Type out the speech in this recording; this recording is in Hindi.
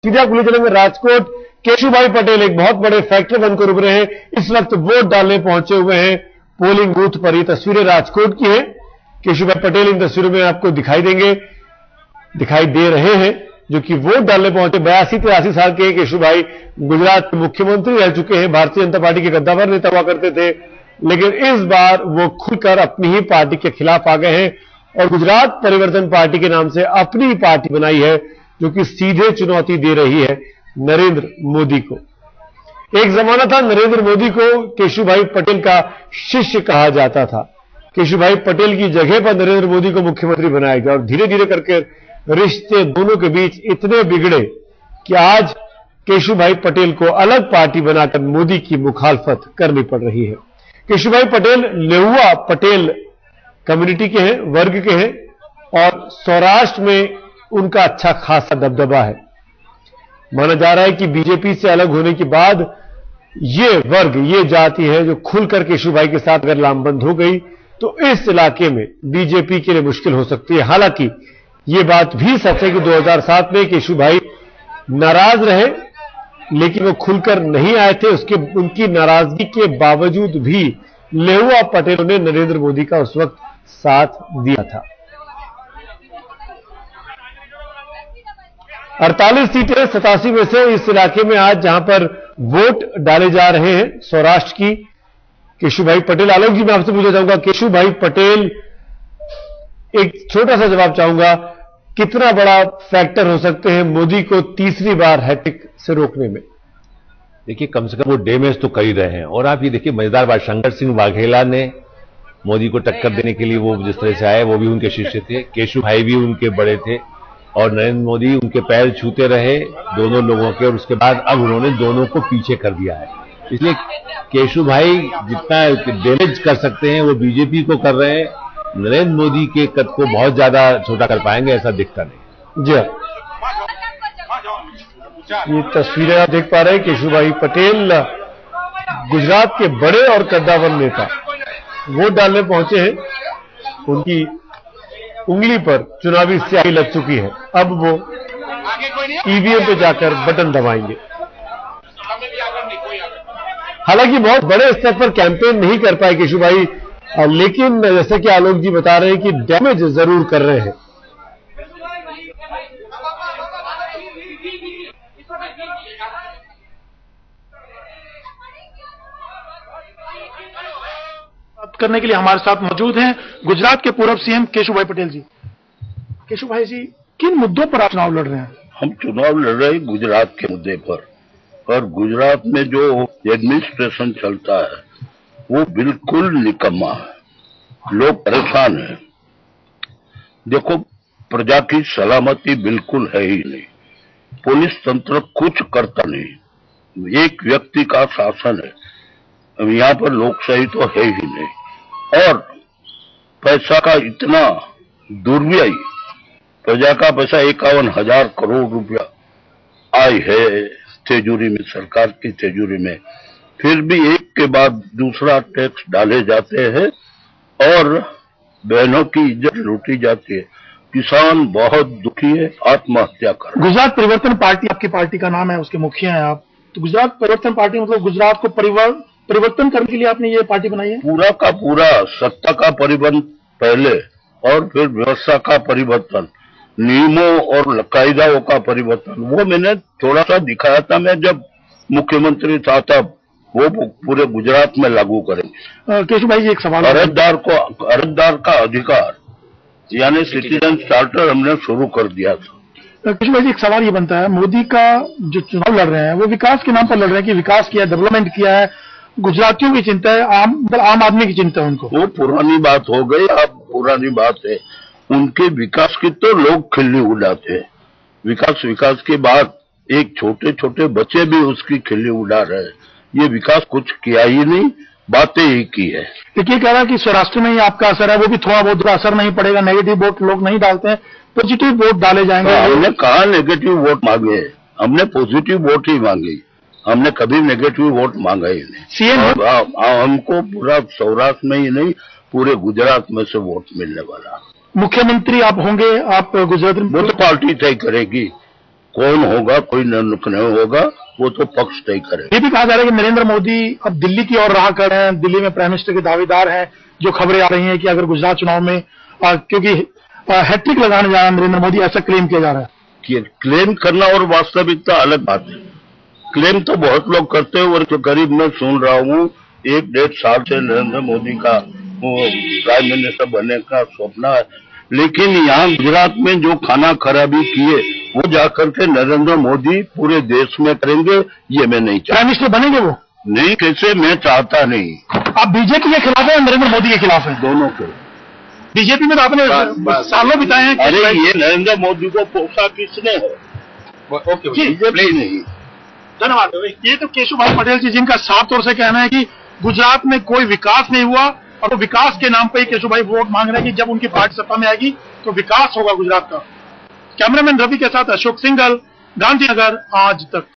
सीधे आपको ले चलेंगे राजकोट। केशुभाई पटेल एक बहुत बड़े फैक्टर बनकर उभरे हैं। इस वक्त वोट डालने पहुंचे हुए हैं पोलिंग बूथ पर। ये तस्वीरें राजकोट की हैं। केशुभाई पटेल इन तस्वीरों में आपको दिखाई दे रहे हैं, जो कि वोट डालने पहुंचे। 82-83 साल के केशुभाई गुजरात के मुख्यमंत्री रह चुके हैं। भारतीय जनता पार्टी के कद्दावर नेता हुआ करते थे, लेकिन इस बार वो खुलकर अपनी ही पार्टी के खिलाफ आ गए हैं और गुजरात परिवर्तन पार्टी के नाम से अपनी पार्टी बनाई है, जो कि सीधे चुनौती दे रही है नरेंद्र मोदी को। एक जमाना था नरेंद्र मोदी को केशुभाई पटेल का शिष्य कहा जाता था। केशुभाई पटेल की जगह पर नरेंद्र मोदी को मुख्यमंत्री बनाया गया और धीरे धीरे करके रिश्ते दोनों के बीच इतने बिगड़े कि आज केशुभाई पटेल को अलग पार्टी बनाकर मोदी की मुखालफत करनी पड़ रही है। केशुभाई पटेल लेहुआ पटेल कम्युनिटी के हैं, वर्ग के हैं, और सौराष्ट्र में उनका अच्छा खासा दबदबा है। माना जा रहा है कि बीजेपी से अलग होने के बाद ये वर्ग, ये जाति है जो खुलकर केशुभाई के साथ अगर लामबंद हो गई तो इस इलाके में बीजेपी के लिए मुश्किल हो सकती है। हालांकि ये बात भी सच है कि 2007 में केशुभाई नाराज रहे, लेकिन वो खुलकर नहीं आए थे। उनकी नाराजगी के बावजूद भी लेहुआ पटेलों ने नरेंद्र मोदी का उस वक्त साथ दिया था। 48 सीटें 87 में से इस इलाके में आज जहां पर वोट डाले जा रहे हैं सौराष्ट्र की, केशुभाई पटेल। आलोक जी, मैं आपसे पूछना चाहूंगा, केशुभाई पटेल, एक छोटा सा जवाब चाहूंगा, कितना बड़ा फैक्टर हो सकते हैं मोदी को तीसरी बार हैट्रिक से रोकने में? देखिए, कम से कम वो डैमेज तो कर ही रहे हैं। और आप ये देखिए, मजेदार बात, शंकर सिंह वाघेला ने मोदी को टक्कर देने के लिए वो जिस तरह से आए, वो भी उनके शिष्य थे। केशुभाई भी उनके बड़े थे और नरेंद्र मोदी उनके पैर छूते रहे दोनों लोगों के, और उसके बाद अब उन्होंने दोनों को पीछे कर दिया है। इसलिए केशुभाई जितना डैमेज कर सकते हैं वो बीजेपी को कर रहे हैं। नरेंद्र मोदी के कद को बहुत ज्यादा छोटा कर पाएंगे ऐसा दिखता नहीं। जी, ये तस्वीरें आप देख पा रहे हैं, केशुभाई पटेल गुजरात के बड़े और कद्दावर नेता वोट डालने पहुंचे हैं। उनकी उंगली पर चुनावी स्याही लग चुकी है। अब वो ईवीएम पे जाकर बटन दबाएंगे। हालांकि बहुत बड़े स्तर पर कैंपेन नहीं कर पाए केशुभाई, लेकिन जैसे कि आलोक जी बता रहे हैं कि डैमेज जरूर कर रहे हैं। बात करने के लिए हमारे साथ मौजूद हैं गुजरात के पूर्व सीएम केशुभाई पटेल जी। केशुभाई जी, किन मुद्दों पर आप चुनाव लड़ रहे हैं? हम चुनाव लड़ रहे हैं गुजरात के मुद्दे पर, और गुजरात में जो एडमिनिस्ट्रेशन चलता है वो बिल्कुल निकम्मा है। लोग परेशान हैं। देखो, प्रजा की सलामती बिल्कुल है ही नहीं। पुलिस तंत्र कुछ करता नहीं। एक व्यक्ति का शासन है। अब यहाँ पर लोकशाही तो है ही नहीं। और पैसा का इतना दुर्व्यय, प्रजा का पैसा 51,000 करोड़ रुपया आय है तिजोरी में, सरकार की तिजोरी में, फिर भी एक के बाद दूसरा टैक्स डाले जाते हैं और बहनों की इज्जत लूटी जाती है। किसान बहुत दुखी है, आत्महत्या कर रहे हैं। गुजरात परिवर्तन पार्टी आपकी पार्टी का नाम है, उसके मुखिया हैं आप। तो गुजरात परिवर्तन पार्टी मतलब गुजरात को परिवर्तन करने के लिए आपने ये पार्टी बनाई है? पूरा का पूरा सत्ता का परिवर्तन पहले और फिर व्यवस्था का परिवर्तन, नियमों और कायदाओं का परिवर्तन, वो मैंने थोड़ा सा दिखाया था मैं जब मुख्यमंत्री था तब। वो पूरे गुजरात में लागू करेंगे। केशुभाई जी, एक सवाल, अर्जदार का अधिकार यानी सिटीजन चार्टर हमने शुरू कर दिया था। केशुभाई जी, एक सवाल ये बनता है, मोदी का जो चुनाव लड़ रहे हैं वो विकास के नाम पर लड़ रहे हैं कि विकास किया, डेवलपमेंट किया है, गुजरातियों की चिंता है, आम आदमी की चिंता है उनको। वो पुरानी बात हो गई, अब पुरानी बात है। उनके विकास की तो लोग खिल्ली उड़ाते हैं। विकास के बाद एक छोटे छोटे बच्चे भी उसकी खिल्ली उड़ा रहे हैं। ये विकास कुछ किया ही नहीं, बातें ही की है। देखिए, कह रहा है कि सौराष्ट्र में ही आपका असर है, वो भी थोड़ा बहुत असर नहीं पड़ेगा, नेगेटिव वोट लोग नहीं डालते हैं, पॉजिटिव वोट डाले जाएंगे। हमने कहा नेगेटिव वोट मांगे, हमने पॉजिटिव वोट ही मांगी, हमने कभी नेगेटिव वोट मांगा ही नहीं। सीएम हमको पूरा सौराष्ट्र में ही नहीं, पूरे गुजरात में से वोट मिलने वाला। मुख्यमंत्री आप होंगे, आप गुजरात में? वो तो पार्टी तय करेगी। कौन होगा, कोई नहीं होगा, वो तो पक्ष तय करे। ये भी कहा जा रहा है कि नरेंद्र मोदी अब दिल्ली की ओर राह कर रहे हैं, दिल्ली में प्राइम मिनिस्टर के दावेदार हैं। जो खबरें आ रही हैं कि अगर गुजरात चुनाव में क्योंकि हैट्रिक लगाने जा रहे हैं नरेंद्र मोदी, ऐसा क्लेम किया जा रहा है। कि क्लेम करना और वास्तविकता अलग बात है। क्लेम तो बहुत लोग करते हैं, और जो करीब मैं सुन रहा हूँ 1-1.5 साल से नरेंद्र मोदी का प्राइम मिनिस्टर बनने का सपना है, लेकिन यहाँ गुजरात में जो खाना खराबी किए वो जाकर के नरेंद्र मोदी पूरे देश में करेंगे, ये मैं नहीं चाहता। प्राइम मिनिस्टर बनेंगे वो? नहीं, कैसे, मैं चाहता नहीं। आप बीजेपी के खिलाफ हैं, नरेंद्र मोदी के खिलाफ हैं? दोनों के। बीजेपी में तो आपने सालों बिताए हैं। अरे ये नरेंद्र मोदी को पोसा किसने है? बीजेपी नहीं। धन्यवाद। ये तो केशु भाई पटेल जी, जिनका साफ तौर से कहना है कि गुजरात में कोई विकास नहीं हुआ, और वो विकास के नाम पे ही केशु भाई वोट मांग रहे हैं कि जब उनकी पार्टी सत्ता में आएगी तो विकास होगा गुजरात का। कैमरामैन रवि के साथ अशोक सिंघल, गांधीनगर आज तक।